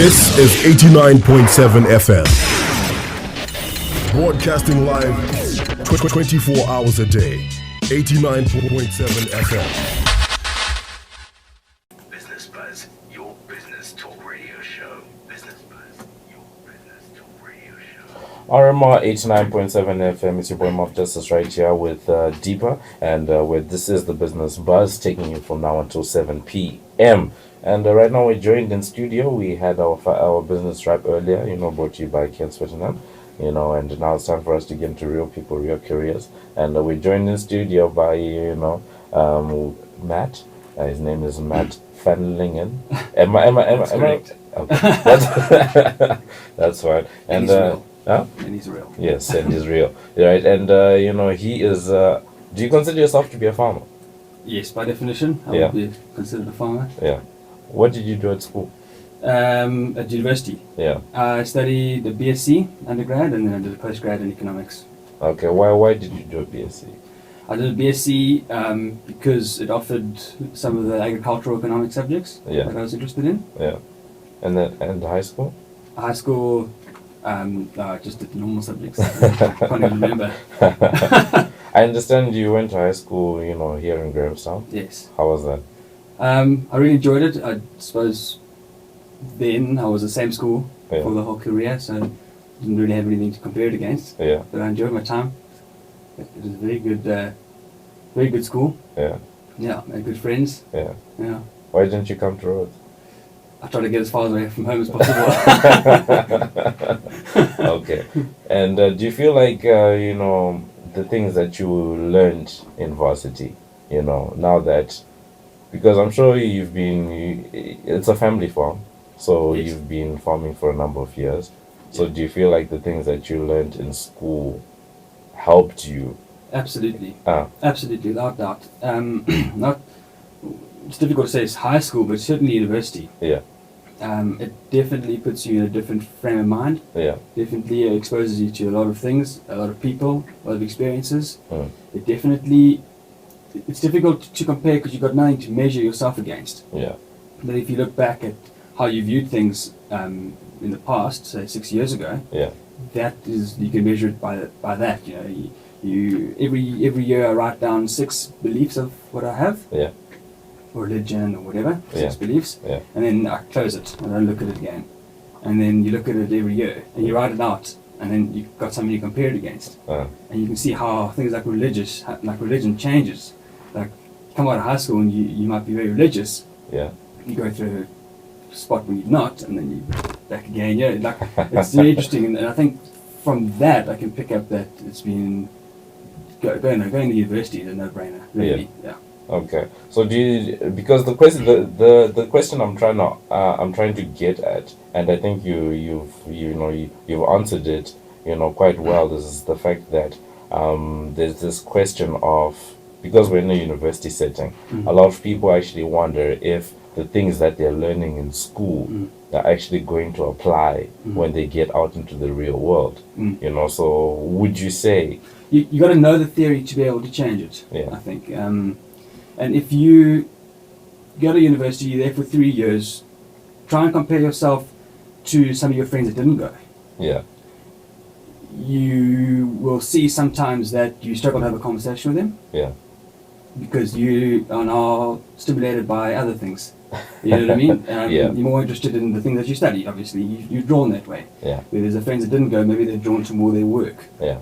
This is 89.7 FM. Broadcasting live 24 hours a day. 89.7 FM. Business Buzz, your business talk radio show. Business Buzz, your business talk radio show. RMR 89.7 FM. It's your boy MobbJustice right here with Deepa, and this is the Business Buzz, taking you from now until 7 p.m. And right now we're joined in studio. We had our business wrap earlier, brought to you by Kesa, and now it's time for us to get into real people, real careers. And we're joined in studio by, Matt. His name is Matt Van Lingen. Am I? Correct. Okay. That's fine. And he's real. Huh? And he's real. Yes, and he's real. Right. And he is. Do you consider yourself to be a farmer? Yes, by definition, I Yeah. would be considered a farmer. Yeah. What did you do at school? At university, Yeah. I studied the BSc undergrad, and then I did a postgrad in economics. Okay. Why did you do a BSc? I did a BSc because it offered some of the agricultural economic subjects Yeah. that I was interested in. Yeah. And high school? High school, just did the normal subjects. I can't even remember. I understand you went to high school, here in Grahamstown. Yes. How was that? I really enjoyed it. I suppose then I was the same school Yeah. for the whole career, so I didn't really have anything to compare it against. Yeah. But I enjoyed my time. It was a very good school. Yeah. Yeah, made good friends. Yeah. Yeah. Why didn't you come to Rhodes? I tried to get as far away from home as possible. Okay. And do you feel like, the things that you learned in varsity, now that, because I'm sure it's a family farm, so Yes. you've been farming for a number of years. So do you feel like the things that you learned in school helped you? Absolutely. Ah. Absolutely, without doubt. It's difficult to say it's high school, but certainly university. Yeah. It definitely puts you in a different frame of mind. Yeah. Definitely exposes you to a lot of things, a lot of people, a lot of experiences. Mm. It's difficult to compare because you've got nothing to measure yourself against. Yeah. But if you look back at how you viewed things in the past, say 6 years ago, Yeah. that is, you can measure it by that. You every year I write down 6 beliefs of what I have, Yeah. or religion or whatever, 6 Yeah. beliefs, Yeah. and then I close it and I don't look at it again. And then you look at it every year and you write it out, and then you've got something you compare it against, and you can see how things like religion changes. Like, come out of high school and you might be very religious. Yeah. You go through a spot when you're not, and then you back again. Yeah, like it's really interesting, and I think from that I can pick up that it's been going to university is a no-brainer. Really, yeah. Okay. So because the question the question I'm trying to get at, and I think you've answered it quite well, is the fact that there's this question of, because we're in a university setting, a lot of people actually wonder if the things that they're learning in school are actually going to apply when they get out into the real world. So would you say you got to know the theory to be able to change it? Yeah. I think. And if you go to university, you're there for 3 years, try and compare yourself to some of your friends that didn't go. Yeah. You will see sometimes that you struggle to have a conversation with them. Yeah. Because you are now stimulated by other things. You know what I mean? Yeah. You're more interested in the things that you study, obviously. You're drawn that way. Yeah. Whereas the friends that didn't go, maybe they're drawn to more their work, Yeah.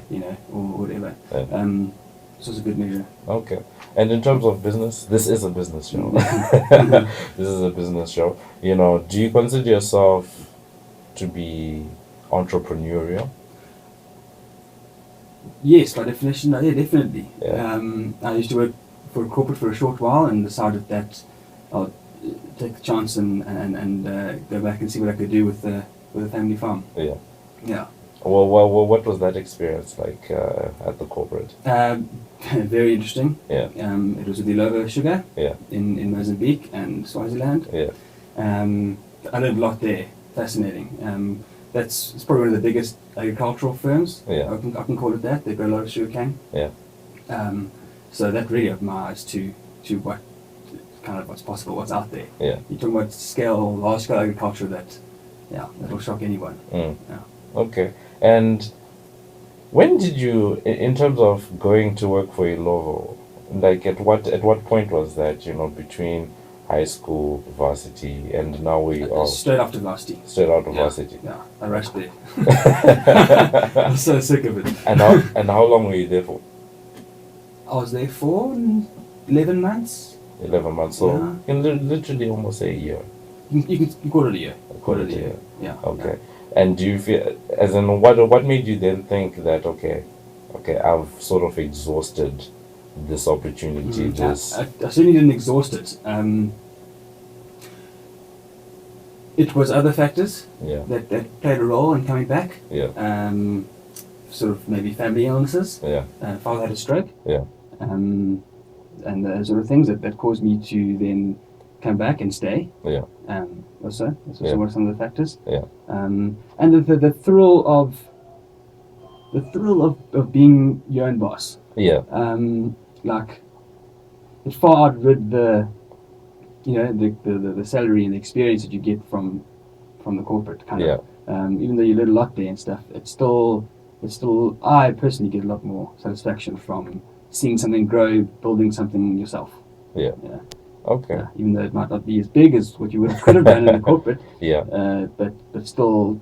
or whatever. Yeah. So it's a good measure. Okay. And in terms of business, this is a business show. This is a business show. Do you consider yourself to be entrepreneurial? Yes, by definition, yeah, definitely. Yeah. I used to work for a corporate for a short while and decided that I'll take the chance and go back and see what I could do with a family farm. Yeah. Yeah. Well, what was that experience like at the corporate? Very interesting. Yeah. It was with the Lovo Sugar Yeah. in Mozambique and Swaziland. Yeah. I learned a lot there. Fascinating. It's probably one of the biggest agricultural firms. Yeah. I can call it that. They grow a lot of sugarcane. Yeah. So that really opened my eyes to what's possible, what's out there. Yeah. You're talking about large scale agriculture that Yeah, that'll shock anyone. Mm. Yeah. Okay. And when did you, in terms of going to work for a law, like at what point was that, between high school, varsity, and now we are Straight after varsity. straight out of varsity? Yeah, I rushed there. I'm so sick of it. And how long were you there for? I was there for 11 months. 11 months. So Yeah. you can literally almost say a year. You can call it a year. Call it a year. Yeah. Okay. And do you feel, as in, what made you then think that, okay, I've sort of exhausted this opportunity? I certainly didn't exhaust it. It was other factors Yeah. that played a role in coming back. Yeah. Sort of maybe family illnesses. Yeah. Father had a stroke. Yeah. And the sort of things that caused me to then come back and stay. Yeah. Also, that's also Yeah. one of some of the factors. Yeah. And the thrill of being your own boss. Yeah. Like it far outrid the salary and the experience that you get from the corporate kind Yeah. of. Even though you learn a lot there and stuff, it's still I personally get a lot more satisfaction from seeing something grow, building something yourself. Yeah. Yeah. Okay. Even though it might not be as big as what you could have done in the corporate. Yeah. But still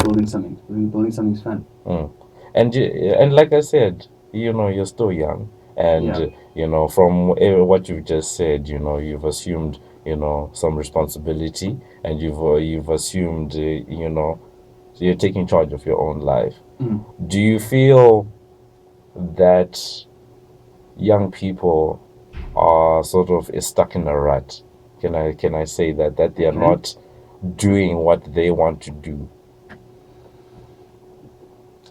building something. Building something's fun. Mm. And like I said, you're still young, and from what you've just said, you've assumed some responsibility, and you've assumed you're taking charge of your own life. Mm. Do you feel that young people are sort of stuck in a rut? Can I say that they are not doing what they want to do?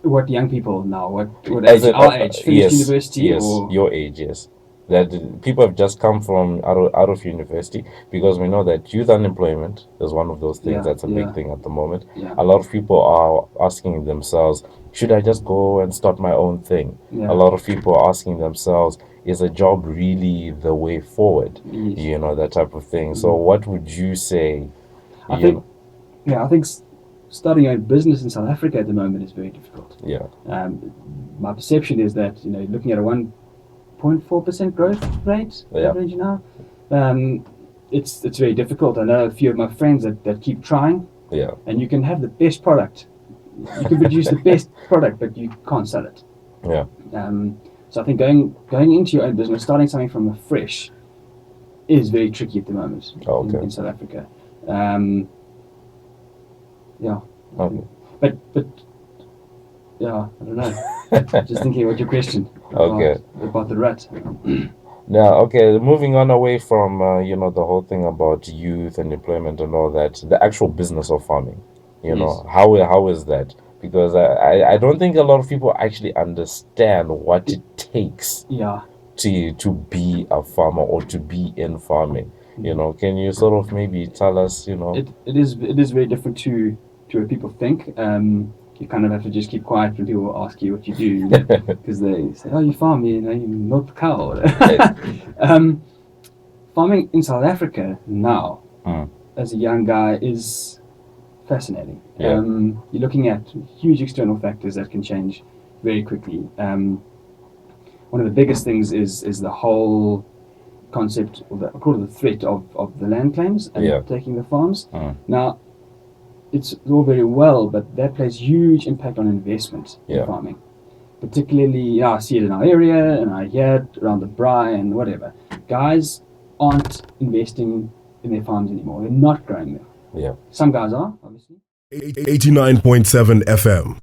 What young people now? What As age? in, Our age? Finished yes, university? yes, Or? your age, yes. That people have just come from out of university, because we know that youth unemployment is one of those things that's a big thing at the moment. Yeah. A lot of people are asking themselves, should I just go and start my own thing? Yeah. A lot of people are asking themselves, is a job really the way forward? Yes. That type of thing. So what would you say? I think starting your own business in South Africa at the moment is very difficult. Yeah. My perception is that looking at a 1.4% growth rate average now, it's very difficult. I know a few of my friends that keep trying. Yeah. And you can have the best product, you can produce the best product, but you can't sell it. Yeah. So I think going into your own business, starting something from fresh, is very tricky at the moment in South Africa. Yeah. Okay. But yeah, I don't know. Just thinking about your question. About the rut. Now, okay, moving on away from the whole thing about youth and employment and all that, the actual business of farming. How is that? Because I don't think a lot of people actually understand what it takes. Yeah. To be a farmer or to be in farming. Can you sort of maybe tell us? It is very different to what people think. You kind of have to just keep quiet when people ask you what you do, because they say, "Oh, you farm, you milk the cow." Farming in South Africa now, as a young guy, is fascinating. Yeah. You're looking at huge external factors that can change very quickly. One of the biggest things is the whole concept, I call it the threat of the land claims and taking the farms. Now, it's all very well, but that plays huge impact on investment in farming. Particularly, I see it in our area, and I hear it around the braai and whatever. Guys aren't investing in their farms anymore. They're not growing them. Yeah. Some guys are, obviously. 89.7 FM.